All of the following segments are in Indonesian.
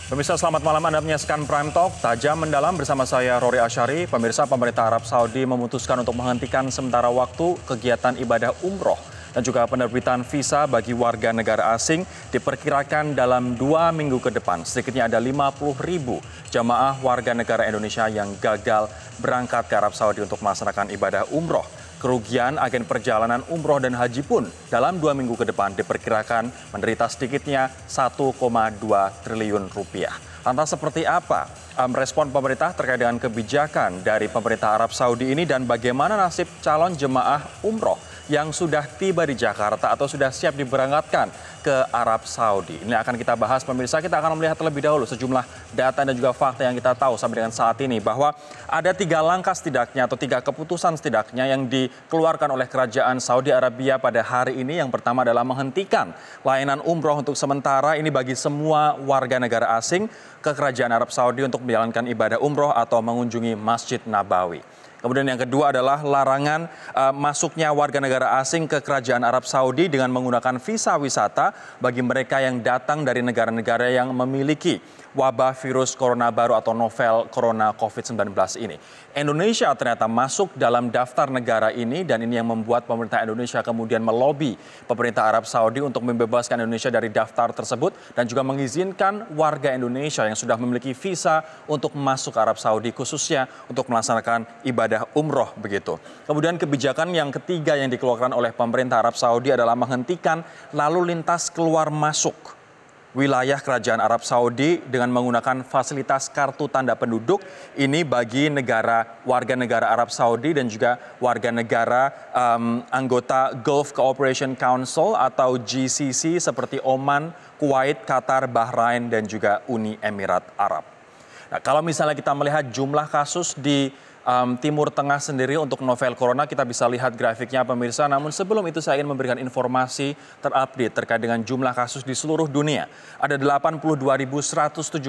Pemirsa, selamat malam. Anda menyaksikan Prime Talk, tajam mendalam bersama saya Rory Asyari. Pemirsa, pemerintah Arab Saudi memutuskan untuk menghentikan sementara waktu kegiatan ibadah umroh dan juga penerbitan visa bagi warga negara asing diperkirakan dalam 2 minggu ke depan. Sedikitnya ada 50.000 jamaah warga negara Indonesia yang gagal berangkat ke Arab Saudi untuk melaksanakan ibadah umroh. Kerugian agen perjalanan umroh dan haji pun dalam 2 minggu ke depan diperkirakan menderita sedikitnya 1,2 triliun rupiah. Lantas seperti apa respon pemerintah terkait dengan kebijakan dari pemerintah Arab Saudi ini dan bagaimana nasib calon jemaah umroh yang sudah tiba di Jakarta atau sudah siap diberangkatkan ke Arab Saudi. Ini akan kita bahas, pemirsa. Kita akan melihat terlebih dahulu sejumlah data dan juga fakta yang kita tahu sampai dengan saat ini bahwa ada 3 langkah setidaknya atau 3 keputusan setidaknya yang dikeluarkan oleh kerajaan Saudi Arabia pada hari ini. Yang pertama adalah menghentikan layanan umroh untuk sementara ini bagi semua warga negara asing ke kerajaan Arab Saudi untuk menjalankan ibadah umroh atau mengunjungi Masjid Nabawi. Kemudian yang kedua adalah larangan masuknya warga negara asing ke kerajaan Arab Saudi dengan menggunakan visa wisata bagi mereka yang datang dari negara-negara yang memiliki wabah virus corona baru atau novel corona COVID-19 ini. Indonesia ternyata masuk dalam daftar negara ini dan ini yang membuat pemerintah Indonesia kemudian melobi pemerintah Arab Saudi untuk membebaskan Indonesia dari daftar tersebut dan juga mengizinkan warga Indonesia yang sudah memiliki visa untuk masuk ke Arab Saudi khususnya untuk melaksanakan ibadah umroh begitu. Kemudian kebijakan yang ketiga yang dikeluarkan oleh pemerintah Arab Saudi adalah menghentikan lalu lintas keluar masuk wilayah kerajaan Arab Saudi dengan menggunakan fasilitas kartu tanda penduduk ini bagi warga negara Arab Saudi dan juga warga negara anggota Gulf Cooperation Council atau GCC seperti Oman, Kuwait, Qatar, Bahrain dan juga Uni Emirat Arab. Nah, kalau misalnya kita melihat jumlah kasus di Timur Tengah sendiri untuk novel corona, kita bisa lihat grafiknya pemirsa. Namun sebelum itu saya ingin memberikan informasi terupdate terkait dengan jumlah kasus di seluruh dunia. Ada 82.171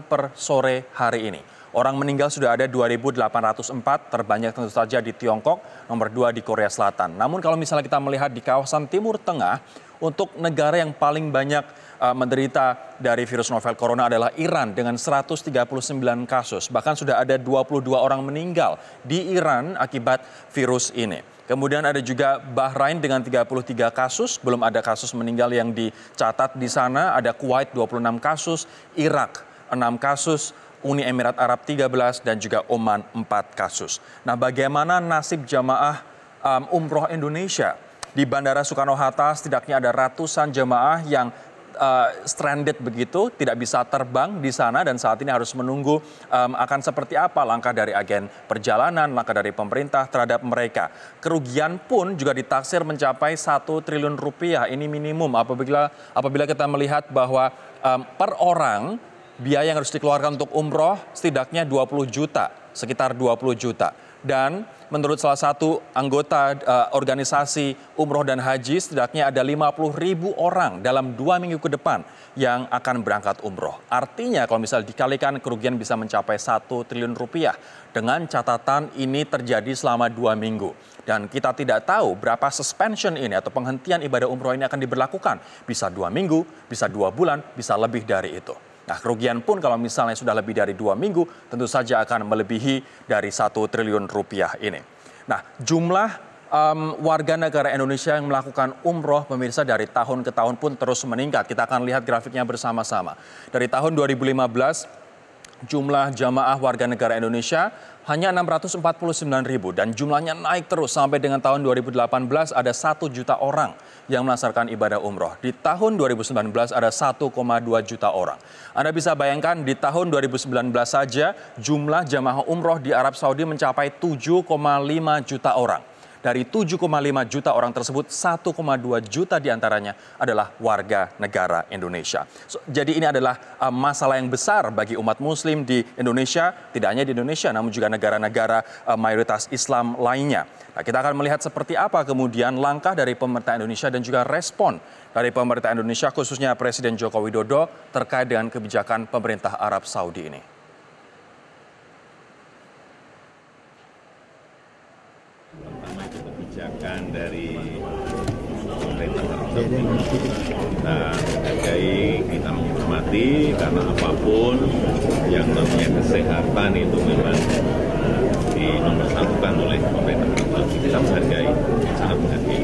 per sore hari ini. Orang meninggal sudah ada 2.804, terbanyak tentu saja di Tiongkok, nomor 2 di Korea Selatan. Namun kalau misalnya kita melihat di kawasan Timur Tengah, untuk negara yang paling banyak menderita dari virus novel corona adalah Iran dengan 139 kasus. Bahkan sudah ada 22 orang meninggal di Iran akibat virus ini. Kemudian ada juga Bahrain dengan 33 kasus, belum ada kasus meninggal yang dicatat di sana. Ada Kuwait 26 kasus, Irak 6 kasus, Uni Emirat Arab 13 dan juga Oman 4 kasus. Nah, bagaimana nasib jamaah umroh Indonesia? Di Bandara Soekarno-Hatta setidaknya ada ratusan jemaah yang stranded begitu, tidak bisa terbang di sana dan saat ini harus menunggu akan seperti apa langkah dari agen perjalanan, langkah dari pemerintah terhadap mereka. Kerugian pun juga ditaksir mencapai 1 triliun rupiah. Ini minimum apabila kita melihat bahwa per orang biaya yang harus dikeluarkan untuk umroh setidaknya 20 juta, sekitar 20 juta. Dan menurut salah satu anggota organisasi umroh dan haji, setidaknya ada 50.000 orang dalam 2 minggu ke depan yang akan berangkat umroh. Artinya kalau misal dikalikan kerugian bisa mencapai 1 triliun rupiah. Dengan catatan ini terjadi selama 2 minggu. Dan kita tidak tahu berapa suspension ini atau penghentian ibadah umroh ini akan diberlakukan. Bisa 2 minggu, bisa 2 bulan, bisa lebih dari itu. Nah, kerugian pun kalau misalnya sudah lebih dari 2 minggu, tentu saja akan melebihi dari 1 triliun rupiah ini. Nah, jumlah warga negara Indonesia yang melakukan umroh, pemirsa, dari tahun ke tahun pun terus meningkat. Kita akan lihat grafiknya bersama-sama. Dari tahun 2015, jumlah jamaah warga negara Indonesia hanya 649.000 dan jumlahnya naik terus sampai dengan tahun 2018 ada 1 juta orang yang melaksanakan ibadah umroh. Di tahun 2019 ada 1,2 juta orang. Anda bisa bayangkan di tahun 2019 saja jumlah jamaah umroh di Arab Saudi mencapai 7,5 juta orang. Dari 7,5 juta orang tersebut, 1,2 juta diantaranya adalah warga negara Indonesia. Jadi ini adalah masalah yang besar bagi umat muslim di Indonesia, tidak hanya di Indonesia, namun juga negara-negara mayoritas Islam lainnya. Nah, kita akan melihat seperti apa kemudian langkah dari pemerintah Indonesia dan juga respon dari pemerintah Indonesia, khususnya Presiden Joko Widodo, terkait dengan kebijakan pemerintah Arab Saudi ini. Pertama itu kebijakan dari pemerintah Arab Saudi. Kita menghargai, kita menghormati, karena apapun yang namanya kesehatan itu memang dinomorsatukan oleh pemerintah Arab Saudi. Kita menghargai, sangat menghargai.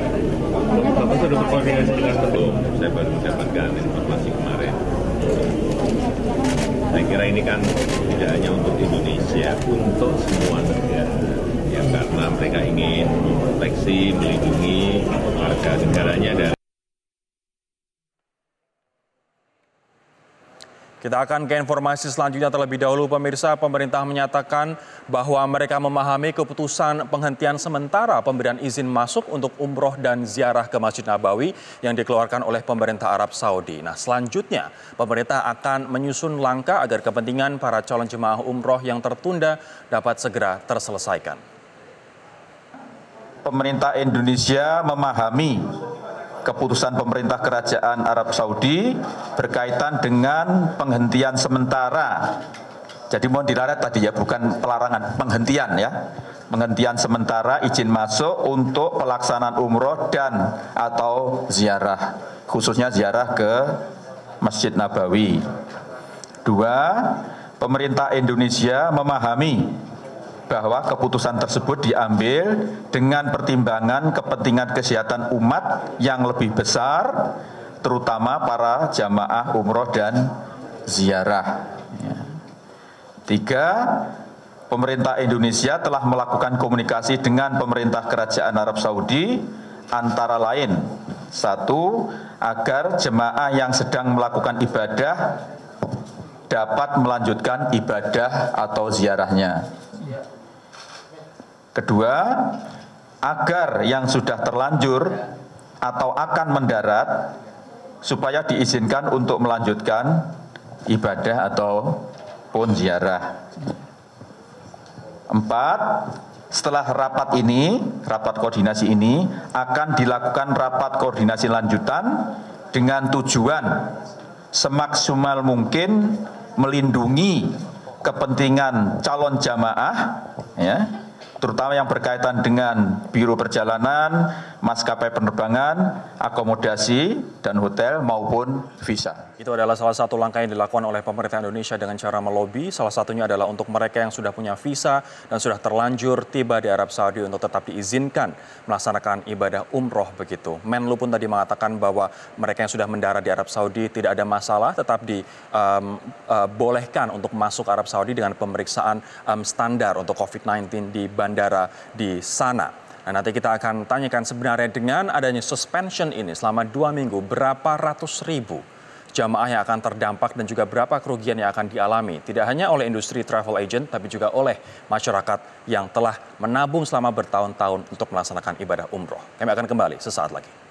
Bapak sudah berkoordinasi dengan Belum, saya baru mendapatkan informasi kemarin. Saya kira ini kan tidak hanya untuk Indonesia, untuk semua negara. Ya, karena mereka ingin memproteksi, melindungi warga negaranya dari. Kita akan ke informasi selanjutnya terlebih dahulu, pemirsa. Pemerintah menyatakan bahwa mereka memahami keputusan penghentian sementara pemberian izin masuk untuk umroh dan ziarah ke Masjid Nabawi yang dikeluarkan oleh pemerintah Arab Saudi. Nah, selanjutnya pemerintah akan menyusun langkah agar kepentingan para calon jemaah umroh yang tertunda dapat segera terselesaikan. Pemerintah Indonesia memahami keputusan pemerintah Kerajaan Arab Saudi berkaitan dengan penghentian sementara. Jadi mohon diralat tadi ya, bukan pelarangan, penghentian ya. Penghentian sementara izin masuk untuk pelaksanaan umroh dan atau ziarah, khususnya ziarah ke Masjid Nabawi. Dua, pemerintah Indonesia memahami bahwa keputusan tersebut diambil dengan pertimbangan kepentingan kesehatan umat yang lebih besar, terutama para jamaah umroh dan ziarah. Tiga, pemerintah Indonesia telah melakukan komunikasi dengan pemerintah Kerajaan Arab Saudi, antara lain, satu, agar jemaah yang sedang melakukan ibadah dapat melanjutkan ibadah atau ziarahnya. Kedua, agar yang sudah terlanjur atau akan mendarat supaya diizinkan untuk melanjutkan ibadah ataupun ziarah. Empat, setelah rapat koordinasi ini akan dilakukan rapat koordinasi lanjutan dengan tujuan semaksimal mungkin melindungi kepentingan calon jamaah, ya, terutama yang berkaitan dengan biro perjalanan, maskapai penerbangan, akomodasi, dan hotel maupun visa. Itu adalah salah satu langkah yang dilakukan oleh pemerintah Indonesia dengan cara melobi. Salah satunya adalah untuk mereka yang sudah punya visa dan sudah terlanjur tiba di Arab Saudi untuk tetap diizinkan melaksanakan ibadah umroh begitu. Menlu pun tadi mengatakan bahwa mereka yang sudah mendarat di Arab Saudi tidak ada masalah, tetap dibolehkan untuk masuk Arab Saudi dengan pemeriksaan standar untuk COVID-19 di bandara di sana. Nah, nanti kita akan tanyakan sebenarnya dengan adanya suspension ini selama 2 minggu, berapa ratus ribu jamaah yang akan terdampak dan juga berapa kerugian yang akan dialami. Tidak hanya oleh industri travel agent, tapi juga oleh masyarakat yang telah menabung selama bertahun-tahun untuk melaksanakan ibadah umroh. Kami akan kembali sesaat lagi.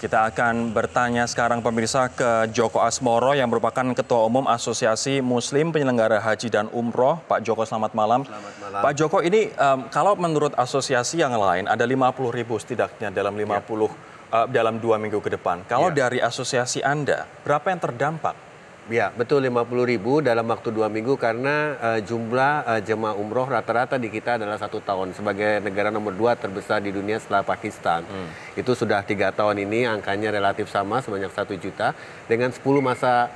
Kita akan bertanya sekarang pemirsa ke Joko Asmoro yang merupakan Ketua Umum Asosiasi Muslim Penyelenggara Haji dan Umroh. Pak Joko, selamat malam. Selamat malam. Pak Joko, ini kalau menurut asosiasi yang lain ada 50.000 setidaknya dalam 2 minggu ke depan. Kalau dari asosiasi Anda, berapa yang terdampak? Ya, betul 50.000 dalam waktu 2 minggu karena jumlah jemaah umroh rata-rata di kita adalah 1 tahun. Sebagai negara nomor 2 terbesar di dunia setelah Pakistan. Itu sudah 3 tahun ini angkanya relatif sama sebanyak 1 juta dengan 10 masa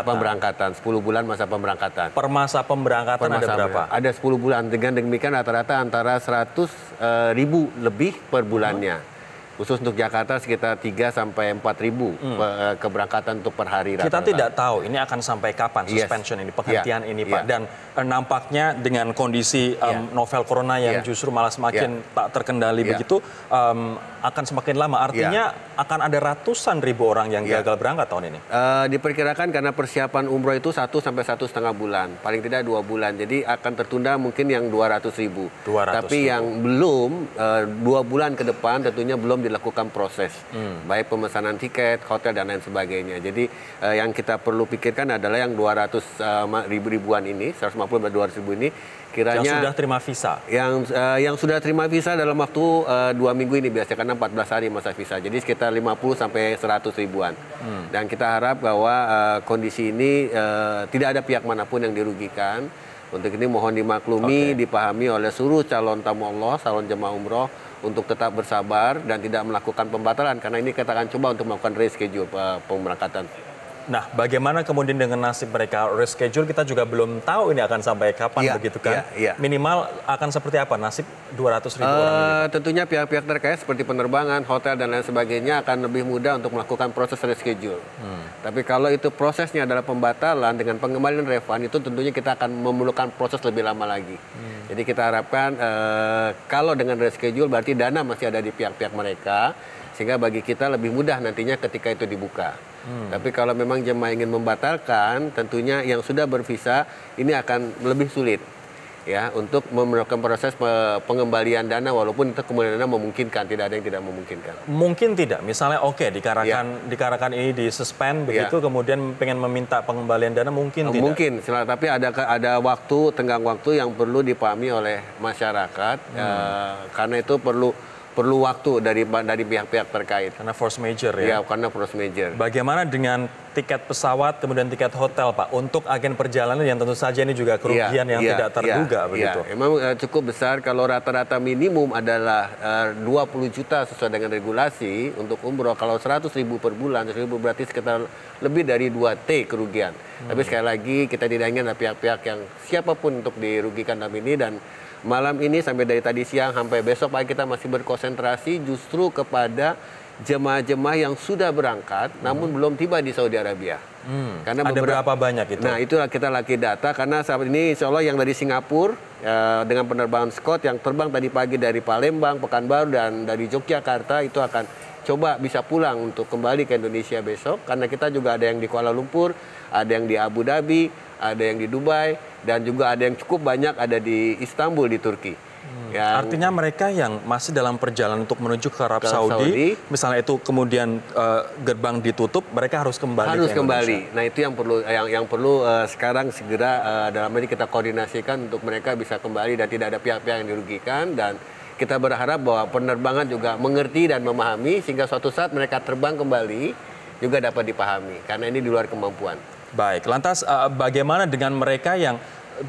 pemberangkatan, 10 bulan masa pemberangkatan. Per masa pemberangkatan ada berapa? Ada 10 bulan, dengan demikian rata-rata antara 100.000 lebih per bulannya. Khusus untuk Jakarta sekitar 3 sampai 4.000 keberangkatan untuk per hari. Kita tidak tahu ini akan sampai kapan suspension ini, penghentian ini Pak. Dan nampaknya dengan kondisi novel corona yang justru malah semakin tak terkendali begitu, akan semakin lama. Artinya akan ada ratusan ribu orang yang gagal berangkat tahun ini. Diperkirakan karena persiapan umroh itu 1 sampai 1,5 bulan. Paling tidak 2 bulan. Jadi akan tertunda mungkin yang 200.000. Tapi yang belum 2 bulan ke depan tentunya belum dilakukan proses, baik pemesanan tiket, hotel dan lain sebagainya. Jadi yang kita perlu pikirkan adalah yang 200 ribuan ini, 150 sampai 200 ribu ini, kiranya yang sudah terima visa. Yang sudah terima visa dalam waktu 2 minggu ini biasanya, karena 14 hari masa visa. Jadi sekitar 50 sampai 100 ribuan. Dan kita harap bahwa kondisi ini tidak ada pihak manapun yang dirugikan. Untuk ini mohon dimaklumi, dipahami oleh seluruh calon tamu Allah, calon jemaah umroh untuk tetap bersabar dan tidak melakukan pembatalan, karena ini kita akan coba untuk melakukan reschedule pemberangkatan. Nah, bagaimana kemudian dengan nasib mereka? Reschedule kita juga belum tahu ini akan sampai kapan, begitu kan? Minimal akan seperti apa nasib 200 ribu orang ini? Tentunya pihak-pihak terkait seperti penerbangan, hotel dan lain sebagainya akan lebih mudah untuk melakukan proses reschedule. Tapi kalau itu prosesnya adalah pembatalan dengan pengembalian refund, itu tentunya kita akan memerlukan proses lebih lama lagi. Jadi kita harapkan kalau dengan reschedule berarti dana masih ada di pihak-pihak mereka, sehingga bagi kita lebih mudah nantinya ketika itu dibuka. Tapi kalau memang jemaah ingin membatalkan, tentunya yang sudah bervisa ini akan lebih sulit ya untuk melakukan proses pengembalian dana, walaupun itu kemudian dana memungkinkan, tidak ada yang tidak memungkinkan. Mungkin tidak, misalnya dikarenakan ini disuspend begitu, kemudian pengen meminta pengembalian dana, mungkin tidak? Mungkin, tapi ada waktu, tenggang waktu yang perlu dipahami oleh masyarakat, karena itu perlu waktu dari pihak-pihak terkait. Karena force major ya? Iya, karena force major. Bagaimana dengan tiket pesawat, kemudian tiket hotel, Pak? Untuk agen perjalanan yang tentu saja ini juga kerugian yang tidak terduga, begitu? Memang cukup besar, kalau rata-rata minimum adalah 20 juta sesuai dengan regulasi untuk umroh. Kalau 100 ribu per bulan, 100 ribu berarti sekitar lebih dari 2T kerugian. Tapi sekali lagi, kita tidak ingin ada pihak-pihak yang siapapun untuk dirugikan dalam ini, dan malam ini sampai dari tadi siang sampai besok pagi kita masih berkonsentrasi justru kepada jemaah-jemaah yang sudah berangkat namun belum tiba di Saudi Arabia. Karena ada berapa banyak itu? Nah, itulah kita lagi data, karena saat ini insya Allah yang dari Singapura dengan penerbangan Scott yang terbang tadi pagi dari Palembang, Pekanbaru dan dari Yogyakarta itu akan coba bisa pulang untuk kembali ke Indonesia besok, karena kita juga ada yang di Kuala Lumpur, ada yang di Abu Dhabi, ada yang di Dubai, dan juga ada yang cukup banyak ada di Istanbul di Turki. Artinya mereka yang masih dalam perjalanan untuk menuju ke Arab Saudi, misalnya itu kemudian gerbang ditutup, mereka harus kembali ke Indonesia. Nah, itu yang perlu sekarang segera dalam ini kita koordinasikan untuk mereka bisa kembali dan tidak ada pihak-pihak yang dirugikan, dan kita berharap bahwa penerbangan juga mengerti dan memahami sehingga suatu saat mereka terbang kembali juga dapat dipahami, karena ini di luar kemampuan. Baik, lantas bagaimana dengan mereka yang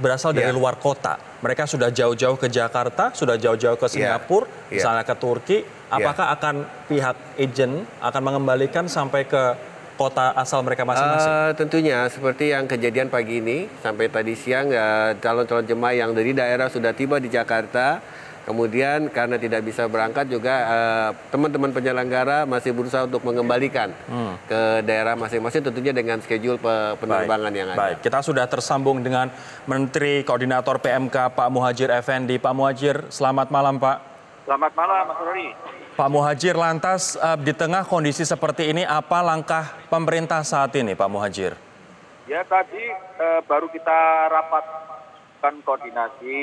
berasal dari luar kota? Mereka sudah jauh-jauh ke Jakarta, sudah jauh-jauh ke Singapura, misalnya ke Turki. Apakah akan pihak agen akan mengembalikan sampai ke kota asal mereka masing-masing? Tentunya seperti yang kejadian pagi ini, sampai tadi siang calon-calon jemaah yang dari daerah sudah tiba di Jakarta. Kemudian karena tidak bisa berangkat juga teman-teman penyelenggara masih berusaha untuk mengembalikan ke daerah masing-masing, tentunya dengan schedule penerbangan yang ada. Baik, kita sudah tersambung dengan Menteri Koordinator PMK Pak Muhadjir Effendi. Pak Muhadjir, selamat malam Pak. Selamat malam Mas Rory. Pak Muhadjir, lantas di tengah kondisi seperti ini apa langkah pemerintah saat ini Pak Muhadjir? Ya, tadi baru kita rapatkan koordinasi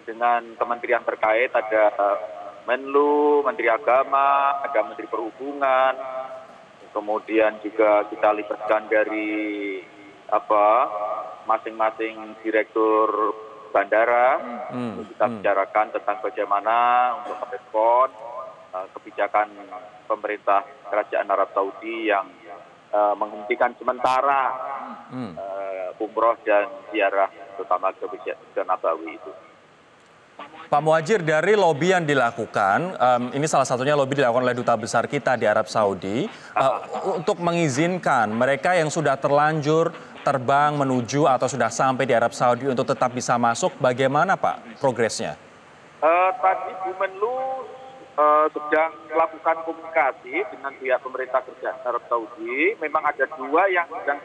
dengan kementerian terkait, ada Menlu, Menteri Agama, ada Menteri Perhubungan, kemudian juga kita libatkan dari masing-masing direktur bandara, untuk kita bicarakan tentang bagaimana untuk merespon kebijakan pemerintah Kerajaan Arab Saudi yang menghentikan sementara umroh dan ziarah terutama ke Masjid Nabawi itu. Pak Muhadjir, dari lobby yang dilakukan, ini salah satunya lobby dilakukan oleh Duta Besar kita di Arab Saudi, untuk mengizinkan mereka yang sudah terlanjur terbang menuju atau sudah sampai di Arab Saudi untuk tetap bisa masuk, bagaimana Pak progresnya? Tadi Bu Menlu sedang melakukan komunikasi dengan pihak pemerintah Kerajaan Arab Saudi. Memang ada dua yang sedang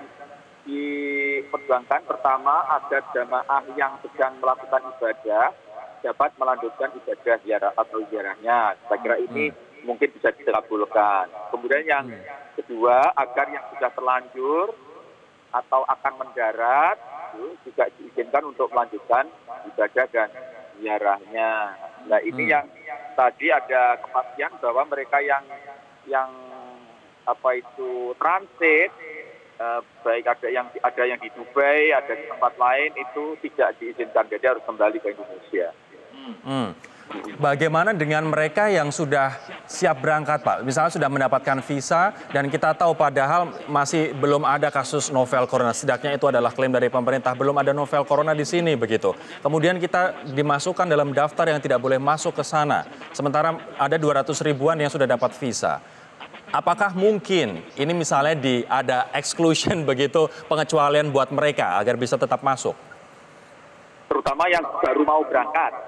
diperjuangkan. Pertama, ada jamaah yang sedang melakukan ibadah dapat melanjutkan ibadah ziarah atau ziarahnya. Saya kira ini mungkin bisa dikabulkan. Kemudian yang kedua, agar yang sudah terlanjur atau akan mendarat juga diizinkan untuk melanjutkan ibadah dan ziarahnya. Nah ini yang tadi ada kepastian bahwa mereka yang transit, baik ada yang di Dubai, ada di tempat lain itu tidak diizinkan, jadi harus kembali ke Indonesia. Bagaimana dengan mereka yang sudah siap berangkat, Pak? Misalnya sudah mendapatkan visa dan kita tahu padahal masih belum ada kasus novel corona. Setidaknya itu adalah klaim dari pemerintah, belum ada novel corona di sini begitu. Kemudian kita dimasukkan dalam daftar yang tidak boleh masuk ke sana. Sementara ada 200 ribuan yang sudah dapat visa. Apakah mungkin ini misalnya ada exclusion begitu, pengecualian buat mereka agar bisa tetap masuk? Terutama yang baru mau berangkat.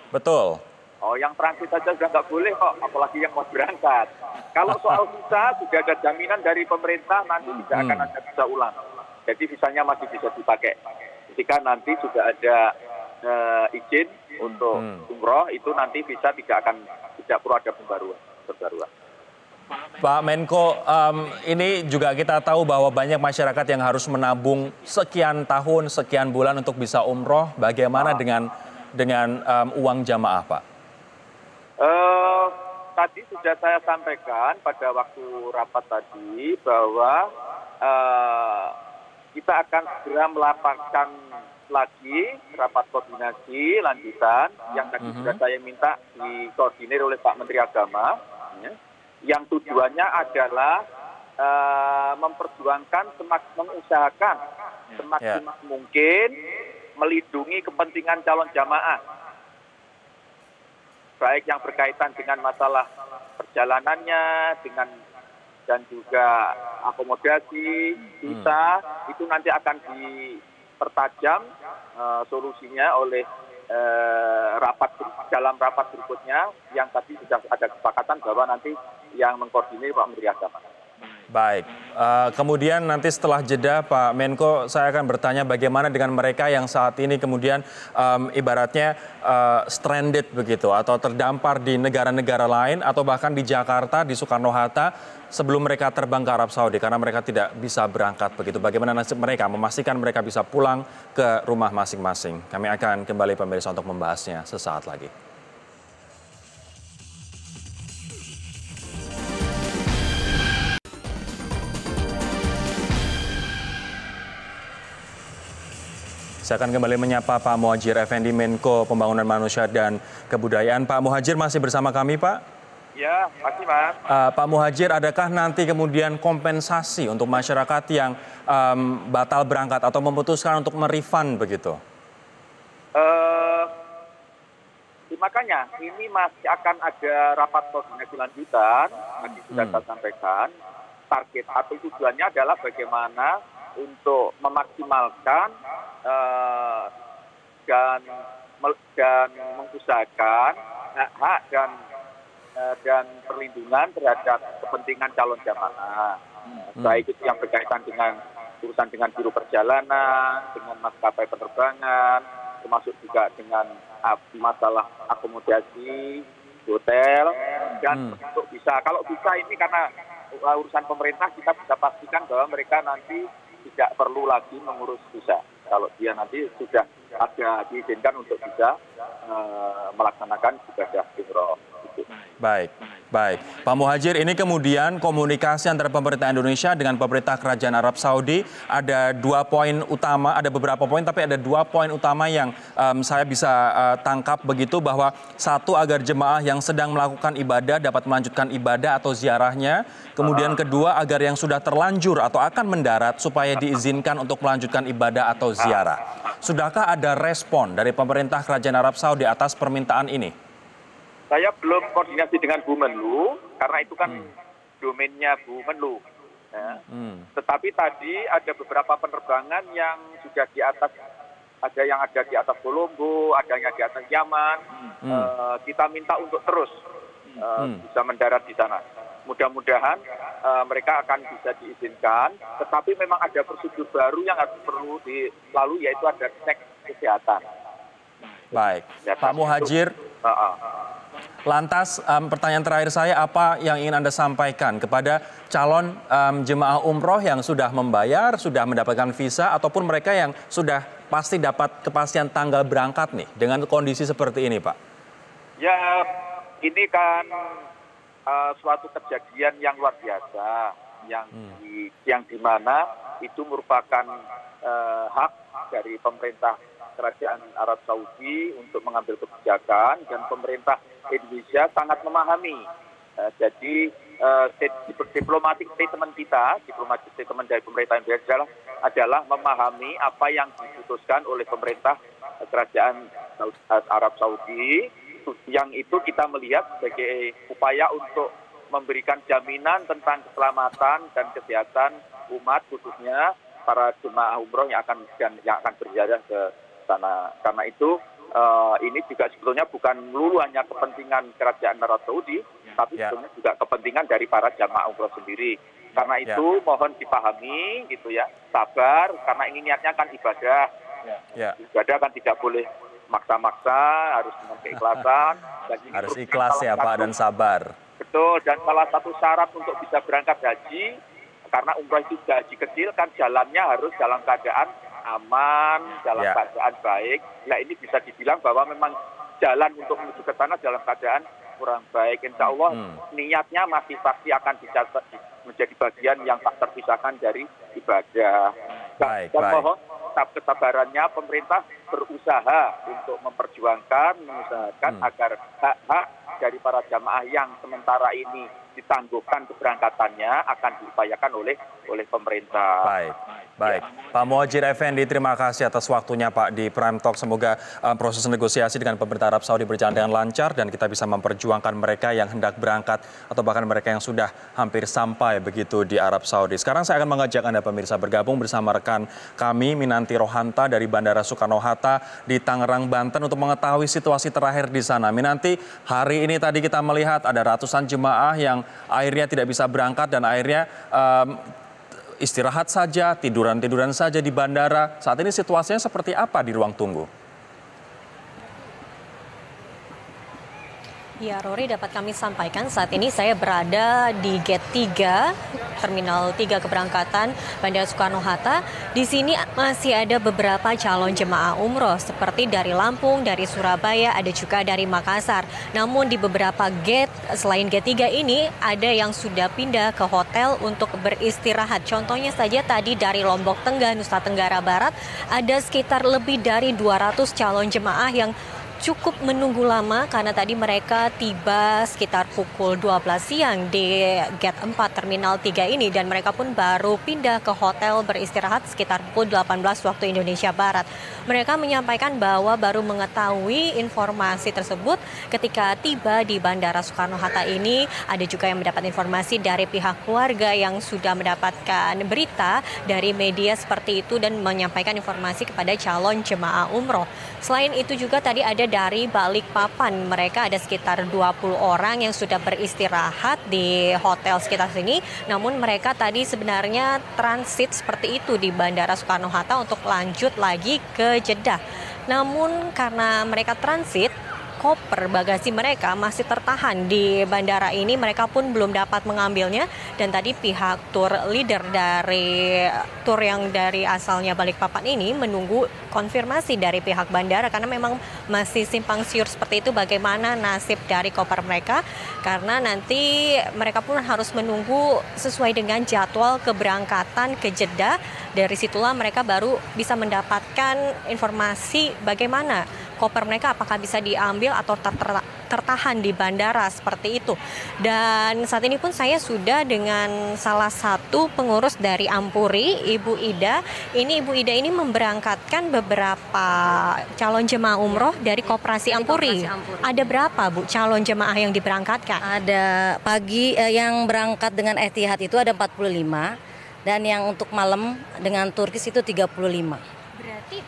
Betul. Oh, yang transit saja sudah nggak boleh kok, apalagi yang mau berangkat. Kalau soal visa, sudah ada jaminan dari pemerintah nanti tidak akan ada visa ulang. Jadi visanya masih bisa dipakai. Jika nanti sudah ada izin untuk umroh, itu nanti visa tidak perlu ada pembaruan. Pak Menko, ini juga kita tahu bahwa banyak masyarakat yang harus menabung sekian tahun, sekian bulan untuk bisa umroh. Bagaimana dengan uang jamaah, Pak? Tadi sudah saya sampaikan pada waktu rapat tadi bahwa kita akan segera melakukan lagi rapat koordinasi lanjutan yang tadi sudah saya minta dikoordinir oleh Pak Menteri Agama, yang tujuannya adalah memperjuangkan, mengusahakan semaksimal mungkin melindungi kepentingan calon jamaah, baik yang berkaitan dengan masalah perjalanannya, dan juga akomodasi, visa, itu nanti akan dipertajam solusinya oleh dalam rapat berikutnya yang tadi sudah ada kesepakatan bahwa nanti yang mengkoordinir Pak Menteri Agama. Baik, kemudian nanti setelah jeda Pak Menko, saya akan bertanya bagaimana dengan mereka yang saat ini kemudian ibaratnya stranded begitu atau terdampar di negara-negara lain atau bahkan di Jakarta, di Soekarno-Hatta sebelum mereka terbang ke Arab Saudi karena mereka tidak bisa berangkat begitu. Bagaimana nasib mereka, memastikan mereka bisa pulang ke rumah masing-masing. Kami akan kembali pemirsa untuk membahasnya sesaat lagi. Saya akan kembali menyapa Pak Muhadjir Effendi, Menko Pembangunan Manusia dan Kebudayaan. Pak Muhadjir masih bersama kami, Pak? Ya, masih, Mas. Pak Muhadjir, adakah nanti kemudian kompensasi untuk masyarakat yang batal berangkat atau memutuskan untuk merefund begitu? Makanya ini masih akan ada rapat koordinasi lanjutan, tadi sudah saya sampaikan. Target atau tujuannya adalah bagaimana untuk memaksimalkan dan mengusahakan hak dan perlindungan terhadap kepentingan calon jamaah, baik itu yang berkaitan dengan urusan dengan biro perjalanan, dengan maskapai penerbangan, termasuk juga dengan masalah akomodasi hotel, dan untuk kalau bisa ini karena urusan pemerintah kita bisa pastikan bahwa mereka nanti tidak perlu lagi mengurus visa. Kalau dia nanti sudah ada diizinkan untuk bisa melaksanakan ibadah umroh. Baik. Pak Muhadjir, ini kemudian komunikasi antara pemerintah Indonesia dengan pemerintah Kerajaan Arab Saudi ada 2 poin utama, ada beberapa poin tapi ada 2 poin utama yang saya bisa tangkap begitu, bahwa satu, agar jemaah yang sedang melakukan ibadah dapat melanjutkan ibadah atau ziarahnya. Kemudian kedua, agar yang sudah terlanjur atau akan mendarat supaya diizinkan untuk melanjutkan ibadah atau ziarah. Sudahkah ada respon dari pemerintah Kerajaan Arab Saudi atas permintaan ini? Saya belum koordinasi dengan Bu Menlu, karena itu kan domainnya Bu Menlu. Ya. Tetapi tadi ada beberapa penerbangan yang sudah di atas, ada yang ada di atas Kolombo, ada yang di atas Yaman. Kita minta untuk terus bisa mendarat di sana. Mudah-mudahan mereka akan bisa diizinkan, tetapi memang ada prosedur baru yang harus perlu dilalui, yaitu ada cek kesehatan. Baik, Pak Muhadjir. Lantas pertanyaan terakhir saya, apa yang ingin Anda sampaikan kepada calon jemaah umroh yang sudah membayar, sudah mendapatkan visa, ataupun mereka yang sudah pasti dapat kepastian tanggal berangkat nih dengan kondisi seperti ini, Pak? Ya, ini kan suatu kejadian yang luar biasa, yang di mana itu merupakan hak dari pemerintah Kerajaan Arab Saudi untuk mengambil kebijakan, dan pemerintah Indonesia sangat memahami. Jadi diplomatic statement kita, diplomatic statement dari pemerintah Indonesia adalah memahami apa yang diputuskan oleh pemerintah Kerajaan Arab Saudi, yang itu kita melihat sebagai upaya untuk memberikan jaminan tentang keselamatan dan kesehatan umat, khususnya para jemaah umroh yang akan berziarah ke sana. Karena itu ini juga sebetulnya bukan melulu hanya kepentingan Kerajaan Arab Saudi, tapi sebetulnya juga kepentingan dari para jamaah umroh sendiri. Karena itu mohon dipahami gitu ya, sabar, karena ini niatnya kan ibadah. Ibadah kan tidak boleh maksa-maksa, harus dengan keikhlasan. Dan ini harus ikhlas ya Pak, dan sabar. Betul, dan salah satu syarat untuk bisa berangkat haji, karena umroh itu juga haji kecil kan jalannya harus dalam keadaan aman, dalam keadaan baik. Nah ini bisa dibilang bahwa memang jalan untuk menuju ke sana dalam keadaan kurang baik. Insya Allah niatnya masih pasti akan menjadi bagian yang tak terpisahkan dari ibadah. Dan mohon kesabarannya, pemerintah berusaha untuk mengusahakan agar hak-hak dari para jamaah yang sementara ini ditangguhkan keberangkatannya akan diupayakan oleh pemerintah. Baik. Pak Muhadjir Effendi, terima kasih atas waktunya Pak di Prime Talk. Semoga proses negosiasi dengan pemerintah Arab Saudi berjalan dengan lancar dan kita bisa memperjuangkan mereka yang hendak berangkat atau bahkan mereka yang sudah hampir sampai begitu di Arab Saudi. Sekarang saya akan mengajak Anda pemirsa bergabung bersama rekan kami Minanti Rohanta dari Bandara Soekarno-Hatta di Tangerang, Banten untuk mengetahui situasi terakhir di sana. Minanti, hari ini tadi kita melihat ada ratusan jemaah yang akhirnya tidak bisa berangkat dan akhirnya istirahat saja, tiduran saja di bandara. Saat ini situasinya seperti apa di ruang tunggu? Ya, Rory, dapat kami sampaikan saat ini saya berada di gate 3, Terminal 3 keberangkatan Bandara Soekarno-Hatta. Di sini masih ada beberapa calon jemaah umroh seperti dari Lampung, dari Surabaya, ada juga dari Makassar. Namun di beberapa gate selain gate 3 ini ada yang sudah pindah ke hotel untuk beristirahat. Contohnya saja tadi dari Lombok Tengah, Nusa Tenggara Barat, ada sekitar lebih dari 200 calon jemaah yang cukup menunggu lama karena tadi mereka tiba sekitar pukul 12 siang di gate 4 Terminal 3 ini dan mereka pun baru pindah ke hotel beristirahat sekitar pukul 18 waktu Indonesia Barat. Mereka menyampaikan bahwa baru mengetahui informasi tersebut ketika tiba di Bandara Soekarno-Hatta ini. Ada juga yang mendapat informasi dari pihak keluarga yang sudah mendapatkan berita dari media seperti itu dan menyampaikan informasi kepada calon jemaah umroh. Selain itu juga tadi ada dari Balikpapan, mereka ada sekitar 20 orang yang sudah beristirahat di hotel sekitar sini. Namun mereka tadi sebenarnya transit seperti itu di Bandara Soekarno-Hatta untuk lanjut lagi ke Jeddah. Namun karena mereka transit, koper bagasi mereka masih tertahan di bandara ini, mereka pun belum dapat mengambilnya. Dan tadi pihak tour leader dari tour yang dari asalnya Balikpapan ini menunggu konfirmasi dari pihak bandara karena memang masih simpang siur seperti itu bagaimana nasib dari koper mereka, karena nanti mereka pun harus menunggu sesuai dengan jadwal keberangkatan ke Jeddah. Dari situlah mereka baru bisa mendapatkan informasi bagaimana koper mereka apakah bisa diambil atau tertahan di bandara seperti itu. Dan saat ini pun saya sudah dengan salah satu pengurus dari Ampuri, Ibu Ida. Ini Ibu Ida ini memberangkatkan beberapa calon jemaah umroh dari Koperasi Ampuri. Ada berapa Bu calon jemaah yang diberangkatkan? Ada pagi yang berangkat dengan Etihad itu ada 45 dan yang untuk malam dengan Turkish itu 35. Berarti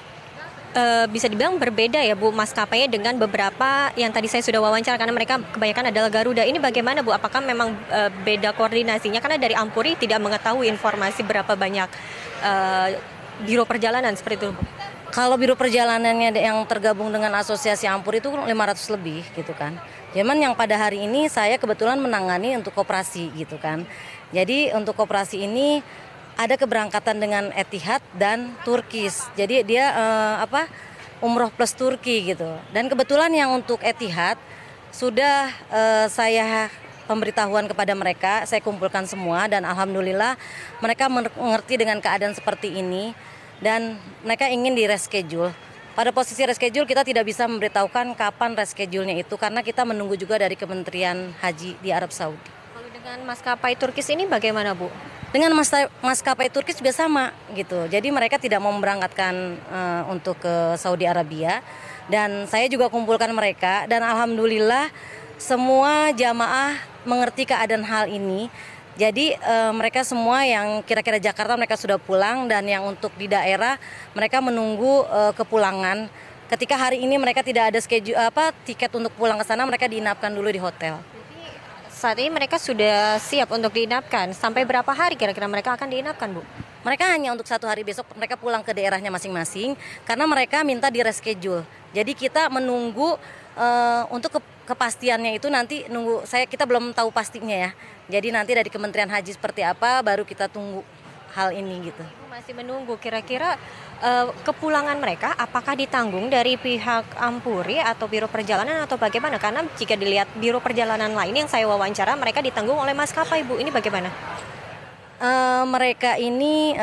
bisa dibilang berbeda ya Bu maskapainya dengan beberapa yang tadi saya sudah wawancara karena mereka kebanyakan adalah Garuda. Ini bagaimana Bu? Apakah memang beda koordinasinya? Karena dari Ampuri tidak mengetahui informasi berapa banyak biro perjalanan seperti itu Bu. Kalau biro perjalanannya yang tergabung dengan Asosiasi Ampur itu 500 lebih gitu kan. Cuman yang pada hari ini saya kebetulan menangani untuk koperasi gitu kan. Jadi untuk koperasi ini ada keberangkatan dengan Etihad dan Turkish. Jadi dia umroh plus Turki gitu. Dan kebetulan yang untuk Etihad sudah saya pemberitahuan kepada mereka, saya kumpulkan semua dan alhamdulillah mereka mengerti dengan keadaan seperti ini. Dan mereka ingin di reschedule. Pada posisi reschedule kita tidak bisa memberitahukan kapan reschedule-nya itu karena kita menunggu juga dari Kementerian Haji di Arab Saudi. Kalau dengan maskapai Turkish ini bagaimana, Bu? Dengan maskapai Turkish juga sama gitu. Jadi mereka tidak mau memberangkatkan untuk ke Saudi Arabia dan saya juga kumpulkan mereka dan alhamdulillah semua jamaah mengerti keadaan hal ini. Jadi mereka semua yang kira-kira Jakarta mereka sudah pulang dan yang untuk di daerah mereka menunggu kepulangan. Ketika hari ini mereka tidak ada schedule tiket untuk pulang ke sana, mereka diinapkan dulu di hotel. Saat ini mereka sudah siap untuk diinapkan. Sampai berapa hari kira-kira mereka akan diinapkan, Bu? Mereka hanya untuk 1 hari, besok mereka pulang ke daerahnya masing-masing karena mereka minta di reschedule. Jadi kita menunggu untuk kepastiannya itu nanti kita belum tahu pastinya ya. Jadi nanti dari Kementerian Haji seperti apa baru kita tunggu hal ini gitu. Masih menunggu kira-kira kepulangan mereka apakah ditanggung dari pihak Ampuri atau Biro Perjalanan atau bagaimana? Karena jika dilihat Biro Perjalanan lain yang saya wawancara mereka ditanggung oleh maskapai, Bu. Ini bagaimana? Mereka ini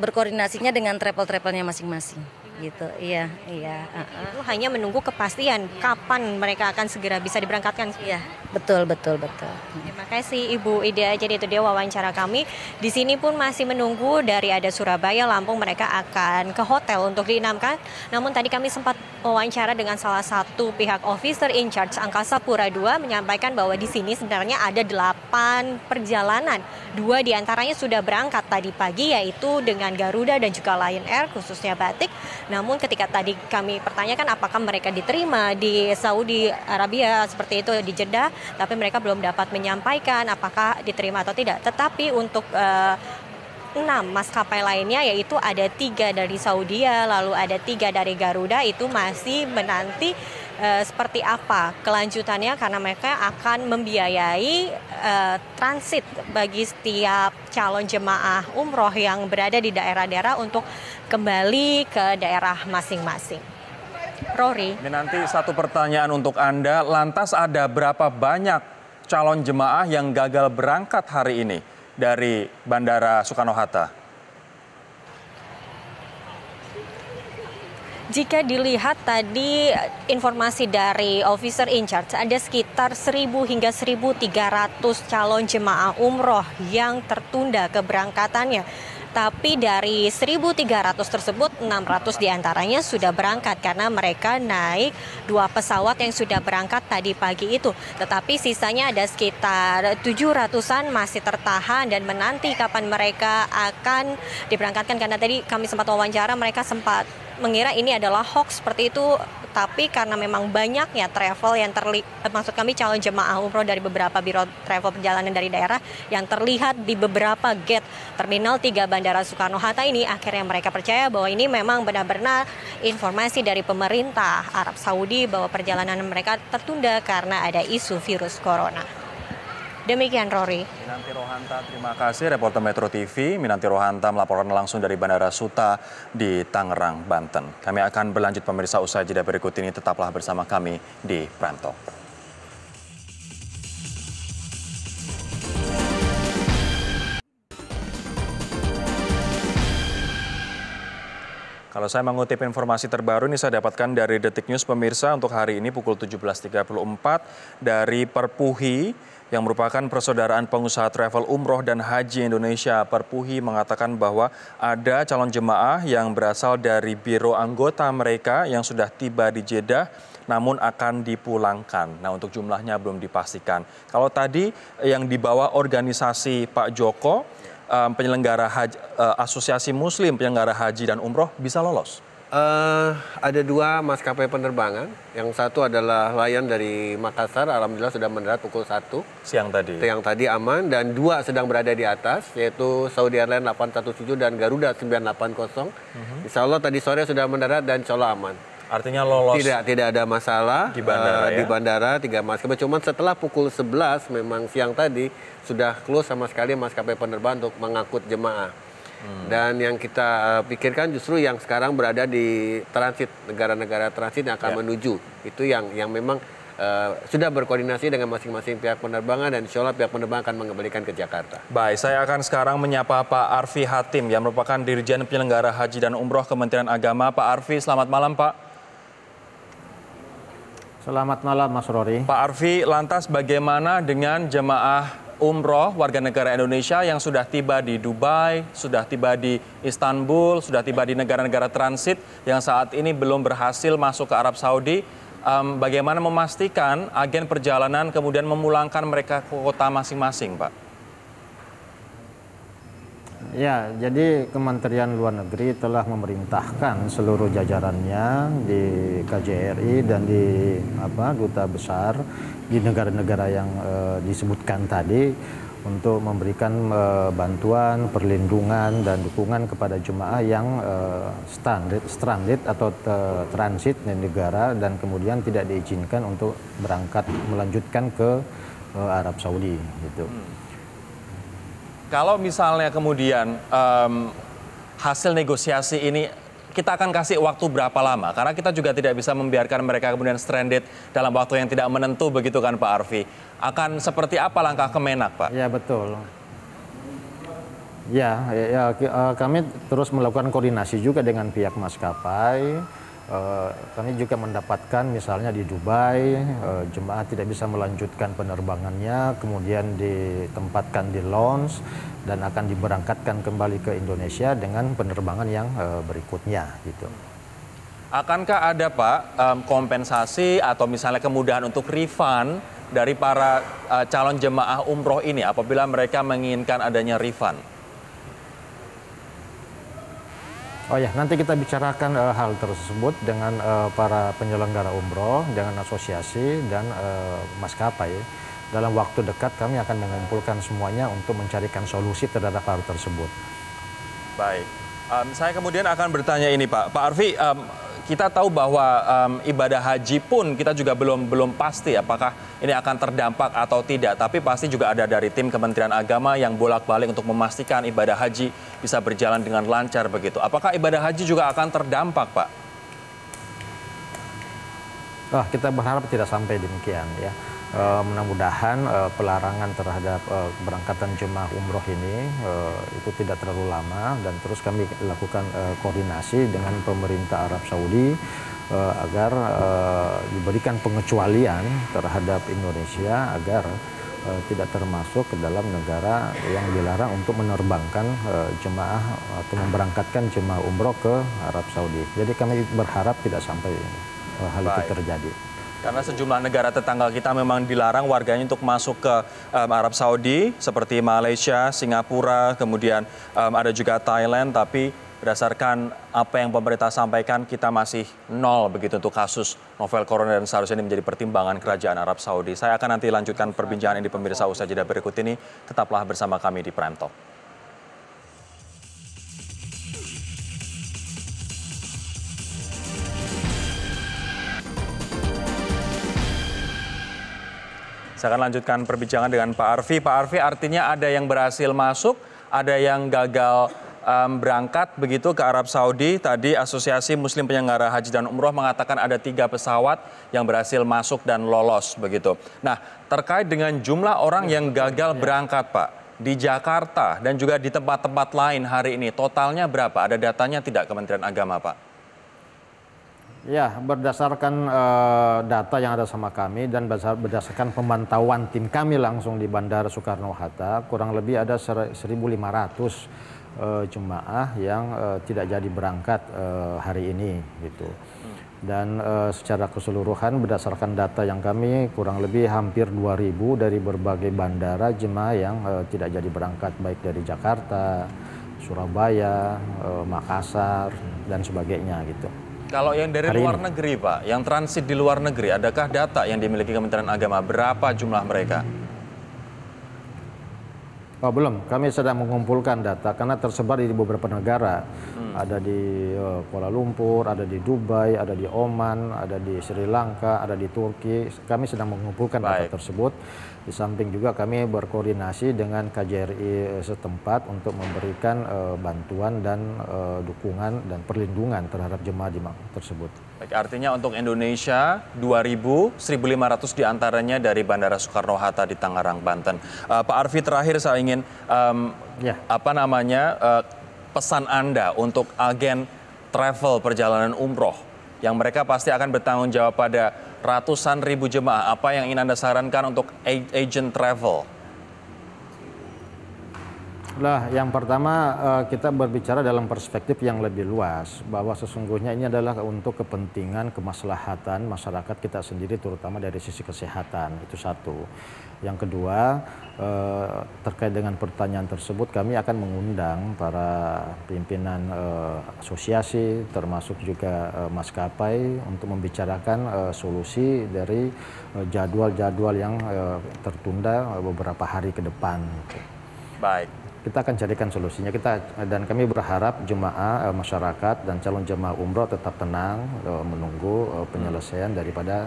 berkoordinasinya dengan travel-travelnya masing-masing. Gitu, iya. Itu hanya menunggu kepastian kapan mereka akan segera bisa diberangkatkan. Iya, betul. Terima kasih Ibu Ida. Jadi itu dia wawancara kami. Di sini pun masih menunggu dari ada Surabaya, Lampung, mereka akan ke hotel untuk diinapkan. Namun tadi kami sempat wawancara dengan salah satu pihak officer in charge Angkasa Pura II menyampaikan bahwa di sini sebenarnya ada 8 perjalanan. 2 diantaranya sudah berangkat tadi pagi yaitu dengan Garuda dan juga Lion Air khususnya Batik. Namun ketika tadi kami pertanyakan apakah mereka diterima di Saudi Arabia seperti itu di Jeddah, tapi mereka belum dapat menyampaikan apakah diterima atau tidak. Tetapi untuk 6 maskapai lainnya yaitu ada 3 dari Saudi, lalu ada 3 dari Garuda itu masih menanti seperti apa kelanjutannya karena mereka akan membiayai transit bagi setiap calon jemaah umroh yang berada di daerah-daerah untuk kembali ke daerah masing-masing. Rory. Ini nanti satu pertanyaan untuk Anda, lantas ada berapa banyak calon jemaah yang gagal berangkat hari ini dari Bandara Soekarno-Hatta? Jika dilihat tadi informasi dari officer in charge ada sekitar 1.000 hingga 1.300 calon jemaah umroh yang tertunda keberangkatannya. Tapi dari 1.300 tersebut 600 diantaranya sudah berangkat karena mereka naik 2 pesawat yang sudah berangkat tadi pagi itu. Tetapi sisanya ada sekitar 700-an masih tertahan dan menanti kapan mereka akan diberangkatkan. Karena tadi kami sempat wawancara mereka sempat mengira ini adalah hoax seperti itu, tapi karena memang banyaknya travel yang maksud kami calon jemaah umroh dari beberapa biro travel perjalanan dari daerah yang terlihat di beberapa gate Terminal 3 Bandara Soekarno-Hatta ini, akhirnya mereka percaya bahwa ini memang benar-benar informasi dari pemerintah Arab Saudi bahwa perjalanan mereka tertunda karena ada isu virus corona. Demikian Rory. Minanti Rohanta, terima kasih. Reporter Metro TV, Minanti Rohanta melaporkan langsung dari Bandara Suta di Tangerang, Banten. Kami akan berlanjut pemirsa usai jeda berikut ini. Tetaplah bersama kami di Prime Talk. Kalau saya mengutip informasi terbaru ini saya dapatkan dari Detik News pemirsa untuk hari ini pukul 17.34 dari Perpuhi yang merupakan Persaudaraan Pengusaha Travel Umroh dan Haji Indonesia. Perpuhi mengatakan bahwa ada calon jemaah yang berasal dari biro anggota mereka yang sudah tiba di Jeddah namun akan dipulangkan. Nah, untuk jumlahnya belum dipastikan. Kalau tadi yang dibawa organisasi Pak Joko, penyelenggara haji, Asosiasi Muslim penyelenggara haji dan umroh bisa lolos. Ada 2 maskapai penerbangan. Yang satu adalah Lion dari Makassar, alhamdulillah sudah mendarat pukul 1 siang tadi. Yang tadi aman, dan 2 sedang berada di atas, yaitu Saudi Airlines 817 dan Garuda 980. Insya Allah tadi sore sudah mendarat dan insya Allah aman. Artinya lolos. Tidak ada masalah di bandara, di bandara 3 maskapai. Cuman setelah pukul 11 memang siang tadi sudah close sama sekali maskapai penerbangan untuk mengangkut jemaah. Dan yang kita pikirkan justru yang sekarang berada di transit, negara-negara transit yang akan menuju. Itu yang memang sudah berkoordinasi dengan masing-masing pihak penerbangan, dan insya Allah pihak penerbangan akan mengembalikan ke Jakarta. Baik, saya akan sekarang menyapa Pak Arfi Hatim yang merupakan Dirjen Penyelenggara Haji dan Umroh Kementerian Agama. Pak Arfi, selamat malam Pak. Selamat malam Mas Rory. Pak Arfi, lantas bagaimana dengan jemaah umroh warga negara Indonesia yang sudah tiba di Dubai, sudah tiba di Istanbul, sudah tiba di negara-negara transit yang saat ini belum berhasil masuk ke Arab Saudi? Bagaimana memastikan agen perjalanan kemudian memulangkan mereka ke kota masing-masing, Pak? Ya, jadi Kementerian Luar Negeri telah memerintahkan seluruh jajarannya di KJRI dan di duta besar di negara-negara yang disebutkan tadi untuk memberikan bantuan, perlindungan dan dukungan kepada jemaah yang stranded atau transit di negara dan kemudian tidak diizinkan untuk berangkat melanjutkan ke Arab Saudi gitu. Kalau misalnya kemudian hasil negosiasi ini kita akan kasih waktu berapa lama? Karena kita juga tidak bisa membiarkan mereka kemudian stranded dalam waktu yang tidak menentu, begitu kan Pak Arfi? Akan seperti apa langkah Kemenak, Pak? Ya, betul. Ya, kami terus melakukan koordinasi juga dengan pihak maskapai. Kami juga mendapatkan misalnya di Dubai, jemaah tidak bisa melanjutkan penerbangannya, kemudian ditempatkan di lounge dan akan diberangkatkan kembali ke Indonesia dengan penerbangan yang berikutnya gitu. Akankah ada Pak kompensasi atau misalnya kemudahan untuk refund dari para calon jemaah umroh ini apabila mereka menginginkan adanya refund? Oh ya, nanti kita bicarakan hal tersebut dengan para penyelenggara umroh, dengan asosiasi dan maskapai. Dalam waktu dekat kami akan mengumpulkan semuanya untuk mencarikan solusi terhadap hal tersebut. Baik, saya kemudian akan bertanya ini Pak Arfi, kita tahu bahwa ibadah haji pun kita juga belum pasti apakah ini akan terdampak atau tidak. Tapi pasti juga ada dari tim Kementerian Agama yang bolak-balik untuk memastikan ibadah haji bisa berjalan dengan lancar begitu. Apakah ibadah haji juga akan terdampak, Pak? Kita berharap tidak sampai demikian ya. Mudah-mudahan pelarangan terhadap keberangkatan jemaah umroh ini itu tidak terlalu lama, dan terus kami lakukan koordinasi dengan pemerintah Arab Saudi agar diberikan pengecualian terhadap Indonesia agar tidak termasuk ke dalam negara yang dilarang untuk menerbangkan jemaah atau memberangkatkan jemaah umroh ke Arab Saudi. Jadi kami berharap tidak sampai hal itu terjadi. Karena sejumlah negara tetangga kita memang dilarang warganya untuk masuk ke Arab Saudi, seperti Malaysia, Singapura, kemudian ada juga Thailand, tapi berdasarkan apa yang pemerintah sampaikan, kita masih nol begitu untuk kasus novel corona dan seharusnya ini menjadi pertimbangan kerajaan Arab Saudi. Saya akan nanti lanjutkan perbincangan ini pemirsa usai jeda berikut ini. Tetaplah bersama kami di Prime Talk. Saya akan lanjutkan perbincangan dengan Pak Arfi. Pak Arfi, artinya ada yang berhasil masuk, ada yang gagal berangkat begitu ke Arab Saudi. Tadi Asosiasi Muslim Penyelenggara Haji dan Umroh mengatakan ada 3 pesawat yang berhasil masuk dan lolos begitu. Nah, terkait dengan jumlah orang yang gagal berangkat, Pak, di Jakarta dan juga di tempat-tempat lain hari ini, totalnya berapa? Ada datanya tidak Kementerian Agama, Pak? Ya, berdasarkan data yang ada sama kami dan berdasarkan pemantauan tim kami langsung di Bandara Soekarno-Hatta, kurang lebih ada 1.500 jemaah yang tidak jadi berangkat hari ini gitu. Dan secara keseluruhan berdasarkan data yang kami kurang lebih hampir 2.000 dari berbagai bandara jemaah yang tidak jadi berangkat, baik dari Jakarta, Surabaya, Makassar, dan sebagainya gitu. Kalau yang dari luar negeri, Pak, yang transit di luar negeri, adakah data yang dimiliki Kementerian Agama berapa jumlah mereka? Oh, belum, kami sedang mengumpulkan data karena tersebar di beberapa negara. Ada di Kuala Lumpur, ada di Dubai, ada di Oman, ada di Sri Lanka, ada di Turki. Kami sedang mengumpulkan data tersebut. Di samping juga kami berkoordinasi dengan KJRI setempat untuk memberikan bantuan dan dukungan dan perlindungan terhadap jemaah tersebut. Baik, artinya untuk Indonesia 1.500 diantaranya dari Bandara Soekarno-Hatta di Tangerang, Banten. Pak Arfi, terakhir saya ingin pesan Anda untuk agen travel perjalanan umroh yang mereka pasti akan bertanggung jawab pada ratusan ribu jemaah. Apa yang ingin Anda sarankan untuk agent travel? Yang pertama kita berbicara dalam perspektif yang lebih luas bahwa sesungguhnya ini adalah untuk kepentingan kemaslahatan masyarakat kita sendiri, terutama dari sisi kesehatan. Itu satu. Yang kedua, terkait dengan pertanyaan tersebut kami akan mengundang para pimpinan asosiasi termasuk juga maskapai untuk membicarakan solusi dari jadwal-jadwal yang tertunda beberapa hari ke depan. Baik. Kita akan carikan solusinya. Dan kami berharap jemaah, masyarakat dan calon jemaah umroh tetap tenang menunggu penyelesaian daripada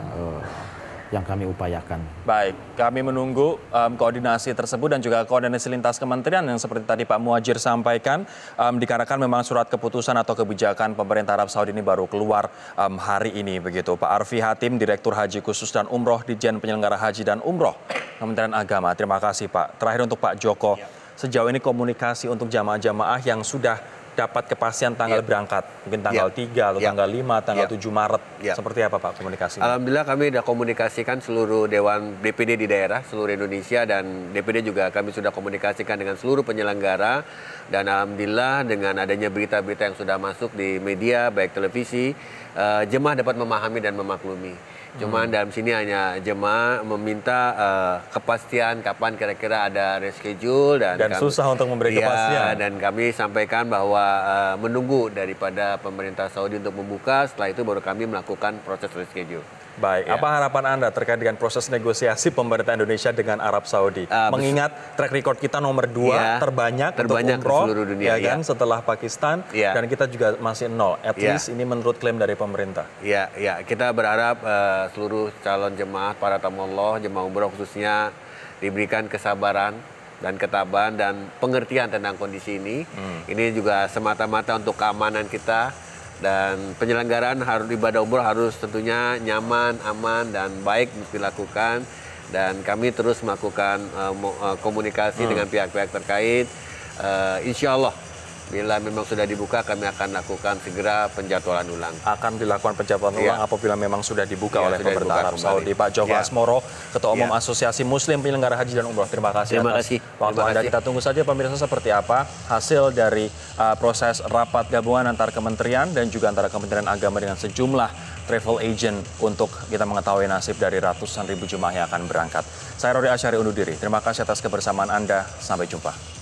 yang kami upayakan. Baik, kami menunggu koordinasi tersebut dan juga koordinasi lintas kementerian yang seperti tadi Pak Muhadjir sampaikan, dikarenakan memang surat keputusan atau kebijakan pemerintah Arab Saudi ini baru keluar hari ini begitu. Pak Arfi Hatim, Direktur Haji Khusus dan Umroh Ditjen Penyelenggara Haji dan Umroh Kementerian Agama. Terima kasih Pak. Terakhir untuk Pak Joko. Sejauh ini komunikasi untuk jamaah-jamaah yang sudah dapat kepastian tanggal berangkat, mungkin tanggal 3 atau tanggal 5, tanggal 7 Maret, seperti apa Pak komunikasinya? Alhamdulillah kami sudah komunikasikan seluruh Dewan DPD di daerah, seluruh Indonesia, dan DPD juga kami sudah komunikasikan dengan seluruh penyelenggara, dan Alhamdulillah dengan adanya berita-berita yang sudah masuk di media, baik televisi, jemaah dapat memahami dan memaklumi. Cuman dalam sini hanya jemaah meminta kepastian kapan kira-kira ada reschedule dan kami, susah untuk memberi kepastian. Dan kami sampaikan bahwa menunggu daripada pemerintah Saudi untuk membuka, setelah itu baru kami melakukan proses reschedule. Baik, apa harapan Anda terkait dengan proses negosiasi pemerintah Indonesia dengan Arab Saudi? Mengingat track record kita nomor 2 terbanyak untuk umroh, seluruh dunia, setelah Pakistan, dan kita juga masih 0. At least ini menurut klaim dari pemerintah. Kita berharap seluruh calon jemaah, para tamu Allah, jemaah umroh khususnya diberikan kesabaran dan ketabahan dan pengertian tentang kondisi ini. Ini juga semata-mata untuk keamanan kita. Dan penyelenggaraan ibadah umroh harus tentunya nyaman, aman, dan baik dilakukan. Dan kami terus melakukan komunikasi dengan pihak-pihak terkait. Insya Allah, bila memang sudah dibuka, kami akan lakukan segera penjadwalan ulang. Akan dilakukan penjadwalan ulang apabila memang sudah dibuka oleh pemerintah Arab Saudi. Pak Joko Asmoro, Ketua Umum Asosiasi Muslim Penyelenggara Haji dan Umroh. Terima kasih atas waktu Anda. Kita tunggu saja pemirsa seperti apa hasil dari proses rapat gabungan antar kementerian dan juga antara Kementerian Agama dengan sejumlah travel agent untuk kita mengetahui nasib dari ratusan ribu jemaah yang akan berangkat. Saya Rory Asyari undur diri. Terima kasih atas kebersamaan Anda. Sampai jumpa.